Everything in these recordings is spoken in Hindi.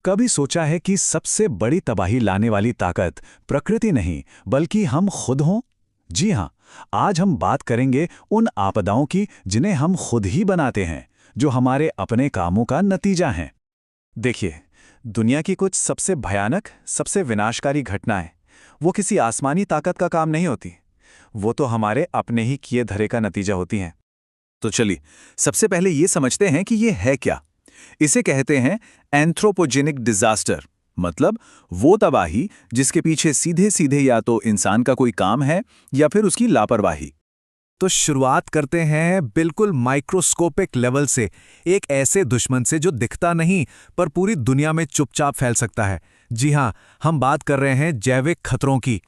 कभी सोचा है कि सबसे बड़ी तबाही लाने वाली ताकत प्रकृति नहीं बल्कि हम खुद हों? जी हाँ, आज हम बात करेंगे उन आपदाओं की जिन्हें हम खुद ही बनाते हैं, जो हमारे अपने कामों का नतीजा हैं। देखिए, दुनिया की कुछ सबसे भयानक, सबसे विनाशकारी घटनाएं, वो किसी आसमानी ताकत का काम नहीं होती। वो तो हमारे अपने ही किए धरे का नतीजा होती हैं। तो चलिए, सबसे पहले ये समझते हैं कि ये है क्या। इसे कहते हैं एंथ्रोपोजेनिक डिजास्टर, मतलब वो तबाही जिसके पीछे सीधे सीधे या तो इंसान का कोई काम है या फिर उसकी लापरवाही। तो शुरुआत करते हैं बिल्कुल माइक्रोस्कोपिक लेवल से, एक ऐसे दुश्मन से जो दिखता नहीं पर पूरी दुनिया में चुपचाप फैल सकता है। जी हां, हम बात कर रहे हैं जैविक खतरों की।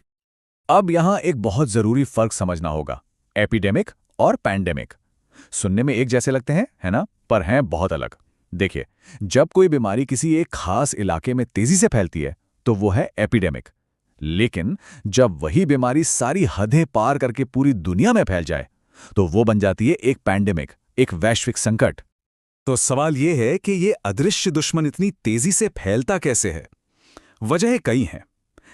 अब यहां एक बहुत जरूरी फर्क समझना होगा, एपिडेमिक और पैंडेमिक। सुनने में एक जैसे लगते हैं, है ना, पर हैं बहुत अलग। देखिए, जब कोई बीमारी किसी एक खास इलाके में तेजी से फैलती है तो वो है एपिडेमिक। लेकिन जब वही बीमारी सारी हदें पार करके पूरी दुनिया में फैल जाए तो वो बन जाती है एक पैंडेमिक, एक वैश्विक संकट। तो सवाल ये है कि ये अदृश्य दुश्मन इतनी तेजी से फैलता कैसे है? वजह कई हैं,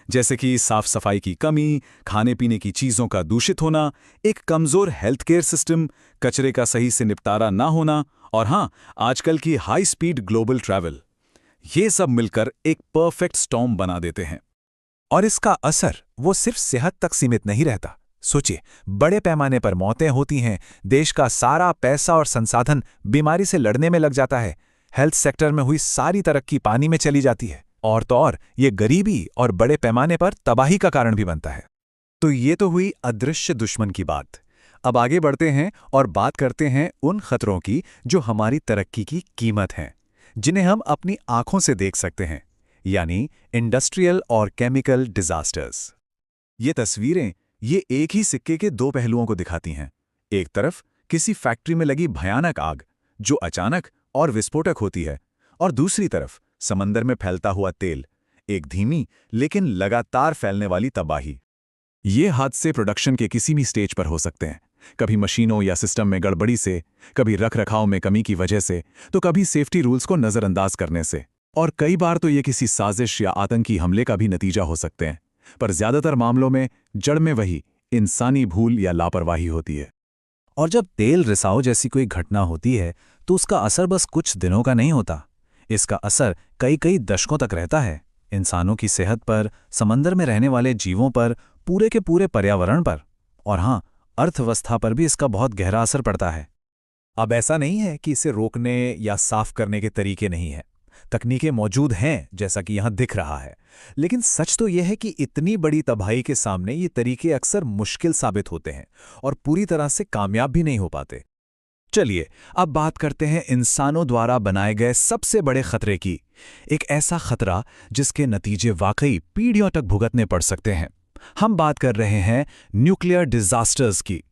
जैसे कि साफ सफाई की कमी, खाने पीने की चीजों का दूषित होना, एक कमजोर हेल्थ केयर सिस्टम, कचरे का सही से निपटारा ना होना और हाँ, आजकल की हाई स्पीड ग्लोबल ट्रैवल। ये सब मिलकर एक परफेक्ट स्टॉर्म बना देते हैं। और इसका असर वो सिर्फ सेहत तक सीमित नहीं रहता। सोचिए, बड़े पैमाने पर मौतें होती हैं, देश का सारा पैसा और संसाधन बीमारी से लड़ने में लग जाता है, हेल्थ सेक्टर में हुई सारी तरक्की पानी में चली जाती है, और तो और ये गरीबी और बड़े पैमाने पर तबाही का कारण भी बनता है। तो ये तो हुई अदृश्य दुश्मन की बात। अब आगे बढ़ते हैं और बात करते हैं उन खतरों की जो हमारी तरक्की की कीमत हैं, जिन्हें हम अपनी आंखों से देख सकते हैं, यानी इंडस्ट्रियल और केमिकल डिजास्टर्स। ये तस्वीरें ये एक ही सिक्के के दो पहलुओं को दिखाती हैं। एक तरफ किसी फैक्ट्री में लगी भयानक आग जो अचानक और विस्फोटक होती है, और दूसरी तरफ समंदर में फैलता हुआ तेल, एक धीमी लेकिन लगातार फैलने वाली तबाही। ये हादसे प्रोडक्शन के किसी भी स्टेज पर हो सकते हैं, कभी मशीनों या सिस्टम में गड़बड़ी से, कभी रखरखाव में कमी की वजह से, तो कभी सेफ्टी रूल्स को नजरअंदाज करने से, और कई बार तो ये किसी साजिश या आतंकी हमले का भी नतीजा हो सकते हैं। पर ज्यादातर मामलों में जड़ में वही इंसानी भूल या लापरवाही होती है। और जब तेल रिसाव जैसी कोई घटना होती है तो उसका असर बस कुछ दिनों का नहीं होता। इसका असर कई कई दशकों तक रहता है, इंसानों की सेहत पर, समंदर में रहने वाले जीवों पर, पूरे के पूरे पर्यावरण पर, और हाँ, अर्थव्यवस्था पर भी इसका बहुत गहरा असर पड़ता है। अब ऐसा नहीं है कि इसे रोकने या साफ करने के तरीके नहीं हैं। तकनीकें मौजूद हैं, जैसा कि यहां दिख रहा है, लेकिन सच तो यह है कि इतनी बड़ी तबाही के सामने ये तरीके अक्सर मुश्किल साबित होते हैं और पूरी तरह से कामयाब भी नहीं हो पाते। चलिए, अब बात करते हैं इंसानों द्वारा बनाए गए सबसे बड़े खतरे की। एक ऐसा खतरा जिसके नतीजे वाकई पीढ़ियों तक भुगतने पड़ सकते हैं। हम बात कर रहे हैं न्यूक्लियर डिजास्टर्स की।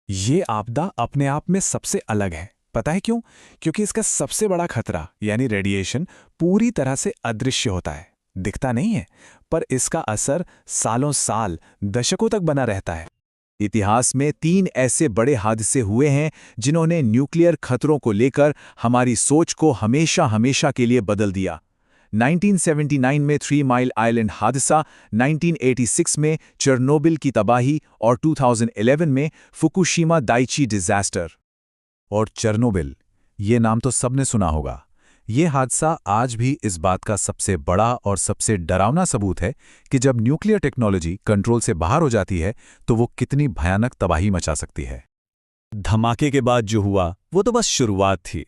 ये आपदा अपने आप में सबसे अलग है। पता है क्यों? क्योंकि इसका सबसे बड़ा खतरा यानी रेडिएशन पूरी तरह से अदृश्य होता है, दिखता नहीं है, पर इसका असर सालों साल, दशकों तक बना रहता है। इतिहास में 3 ऐसे बड़े हादसे हुए हैं जिन्होंने न्यूक्लियर खतरों को लेकर हमारी सोच को हमेशा हमेशा के लिए बदल दिया। 1979 में 3 माइल आइलैंड हादसा, 1986 में चेरनोबिल की तबाही और 2011 में फुकुशिमा दाइची डिजास्टर। और चेरनोबिल, ये नाम तो सबने सुना होगा। ये हादसा आज भी इस बात का सबसे बड़ा और सबसे डरावना सबूत है कि जब न्यूक्लियर टेक्नोलॉजी कंट्रोल से बाहर हो जाती है तो वो कितनी भयानक तबाही मचा सकती है। धमाके के बाद जो हुआ वो तो बस शुरुआत थी।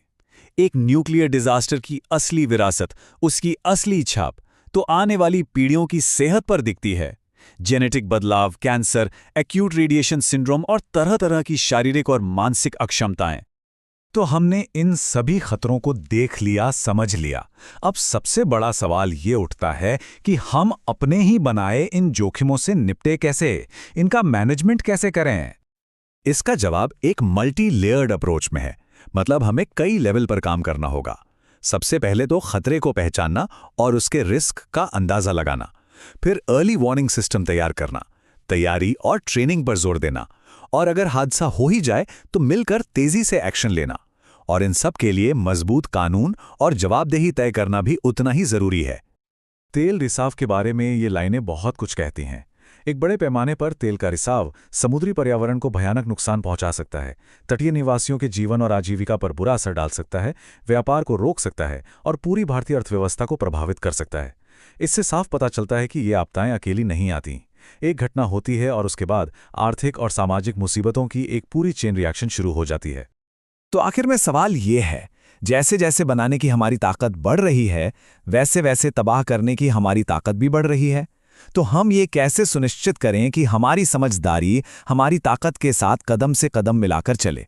एक न्यूक्लियर डिजास्टर की असली विरासत, उसकी असली छाप तो आने वाली पीढ़ियों की सेहत पर दिखती है। जेनेटिक बदलाव, कैंसर, एक्यूट रेडिएशन सिंड्रोम और तरह तरह की शारीरिक और मानसिक अक्षमताएं। तो हमने इन सभी खतरों को देख लिया, समझ लिया। अब सबसे बड़ा सवाल ये उठता है कि हम अपने ही बनाए इन जोखिमों से निपटे कैसे, इनका मैनेजमेंट कैसे करें? इसका जवाब एक मल्टी लेयर्ड अप्रोच में है, मतलब हमें कई लेवल पर काम करना होगा। सबसे पहले तो खतरे को पहचानना और उसके रिस्क का अंदाजा लगाना, फिर अर्ली वार्निंग सिस्टम तैयार करना, तैयारी और ट्रेनिंग पर जोर देना, और अगर हादसा हो ही जाए तो मिलकर तेजी से एक्शन लेना, और इन सब के लिए मजबूत कानून और जवाबदेही तय करना भी उतना ही जरूरी है। तेल रिसाव के बारे में ये लाइनें बहुत कुछ कहती हैं। एक बड़े पैमाने पर तेल का रिसाव समुद्री पर्यावरण को भयानक नुकसान पहुंचा सकता है, तटीय निवासियों के जीवन और आजीविका पर बुरा असर डाल सकता है, व्यापार को रोक सकता है और पूरी भारतीय अर्थव्यवस्था को प्रभावित कर सकता है। इससे साफ पता चलता है कि ये आपदाएं अकेली नहीं आती। एक घटना होती है और उसके बाद आर्थिक और सामाजिक मुसीबतों की एक पूरी चेन रिएक्शन शुरू हो जाती है। तो आखिर में सवाल ये है, जैसे जैसे बनाने की हमारी ताकत बढ़ रही है, वैसे वैसे तबाह करने की हमारी ताकत भी बढ़ रही है। तो हम ये कैसे सुनिश्चित करें कि हमारी समझदारी हमारी ताकत के साथ कदम से कदम मिलाकर चले?